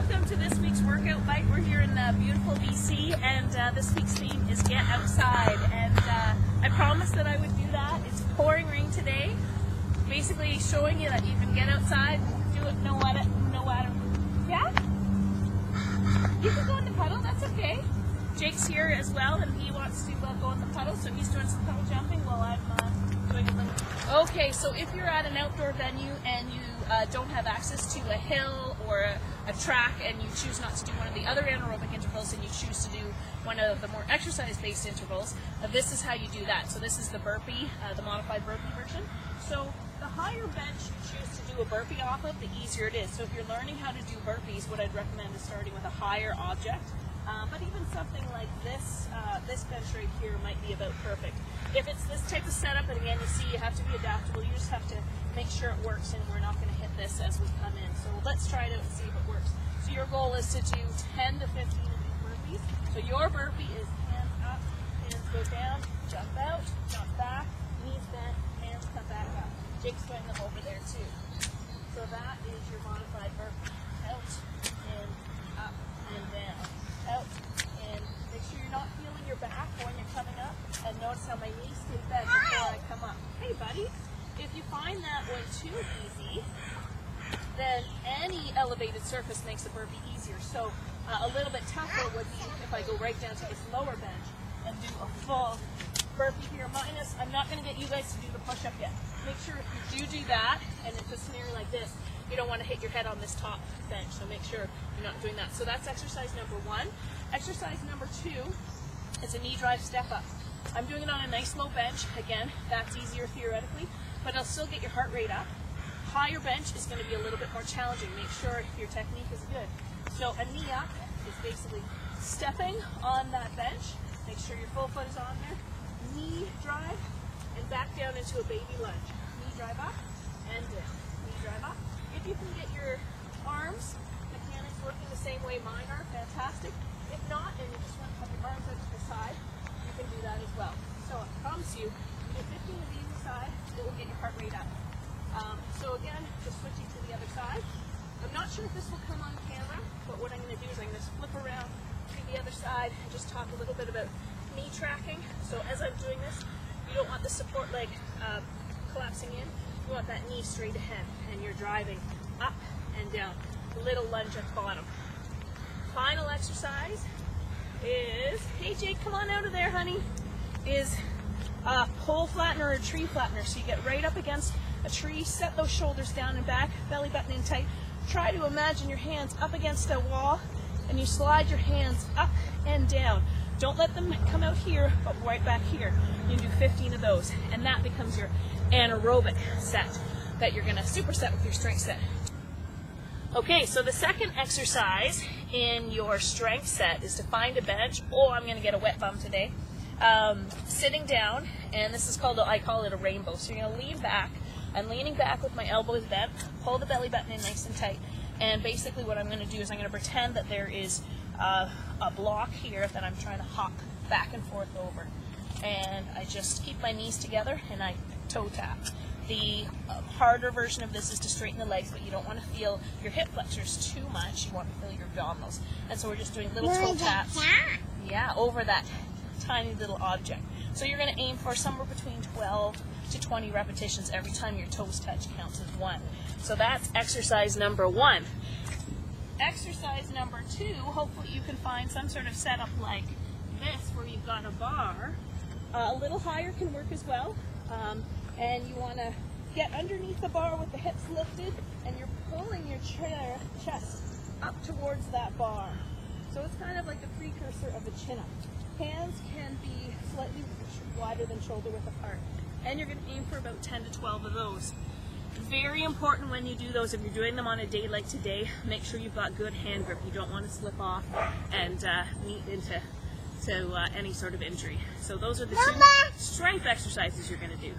welcome to this week's workout bite. We're here in beautiful BC, and this week's theme is get outside. And I promised that I would do that. It's pouring rain today, basically showing you that you can get outside, do it no water. Yeah? You can go in the puddle, that's okay. Jake's here as well, and he wants to go in the puddle, so he's doing some puddle jumping while I'm doing a little. Okay, so if you're at an outdoor venue and you don't have access to a hill or a track, and you choose not to do one of the other anaerobic intervals and you choose to do one of the more exercise-based intervals, this is how you do that. So this is the burpee, the modified burpee version. So the higher bench you choose to do a burpee off of, the easier it is. So if you're learning how to do burpees, what I'd recommend is starting with a higher object. But even something like this, this bench right here might be about perfect. If it's this type of setup, and again, you see you have to be adaptable, you just have to make sure it works, and we're not going to hit this as we come in. So let's try it out and see if it works. So your goal is to do 10 to 15 of these burpees. So your burpee is hands up, hands go down, jump out, jump back, knees bent, hands come back up. Jake's doing them over there too. So that is your modified burpee. Out, in, up, and down. Out, in. Make sure you're not feeling your back when you're coming up, and notice how my knees stay bent before I come up. Hey buddy, if you find that one too easy, then any elevated surface makes a burpee easier. So a little bit tougher would be if I go right down to this lower bench and do a full burpee here minus. I'm not going to get you guys to do the push-up yet. Make sure if you do that, and it's a scenario like this, you don't want to hit your head on this top bench, so make sure you're not doing that. So that's exercise number 1. Exercise number 2 is a knee drive step up. I'm doing it on a nice low bench. Again, that's easier theoretically, but it'll still get your heart rate up. Higher bench is going to be a little bit more challenging. Make sure your technique is good. So a knee up is basically stepping on that bench. Make sure your full foot is on there. Knee drive and back down into a baby lunge. Knee drive up and down. Knee drive up. If you can get your arms mechanics working the same way mine are, fantastic. If not, and you just want to have your arms out to the side, you can do that as well. So I promise you, do 15 of these side, it will get your heart rate up. So again, just switching to the other side. I'm not sure if this will come on camera, but what I'm going to do is I'm going to flip around to the other side and just talk a little bit about knee tracking. So as I'm doing this, you don't want the support leg collapsing in. You want that knee straight ahead, and you're driving up and down. A little lunge at the bottom. Final exercise is, hey Jake, come on out of there, honey, is a pole flattener or tree flattener. So you get right up against a tree, set those shoulders down and back, belly button in tight. Try to imagine your hands up against a wall, and you slide your hands up and down. Don't let them come out here, but right back here. You can do 15 of those, and that becomes your anaerobic set that you're going to superset with your strength set. Okay, so the second exercise in your strength set is to find a bench. Oh, I'm going to get a wet bum today. Sitting down, and this is called, I call it a rainbow. So you're going to lean back. I'm leaning back with my elbows bent, pull the belly button in nice and tight, and basically what I'm going to do is I'm going to pretend that there is a block here that I'm trying to hop back and forth over. And I just keep my knees together and I toe tap. The harder version of this is to straighten the legs, but you don't want to feel your hip flexors too much. You want to feel your abdominals. And so we're just doing little toe taps. Yeah, over that tiny little object. So you're going to aim for somewhere between 12 to 20 repetitions every time your toes touch counts as 1. So that's exercise number 1. Exercise number 2, hopefully you can find some sort of setup like this where you've got a bar. A little higher can work as well. And you want to get underneath the bar with the hips lifted, and you're pulling your chest up towards that bar. So it's kind of like the precursor of a chin-up. Hands can be slightly wider than shoulder width apart. And you're going to aim for about 10 to 12 of those. Very important when you do those, if you're doing them on a day like today, make sure you've got good hand grip. You don't want to slip off and meet into any sort of injury. So those are the 2 strength exercises you're going to do.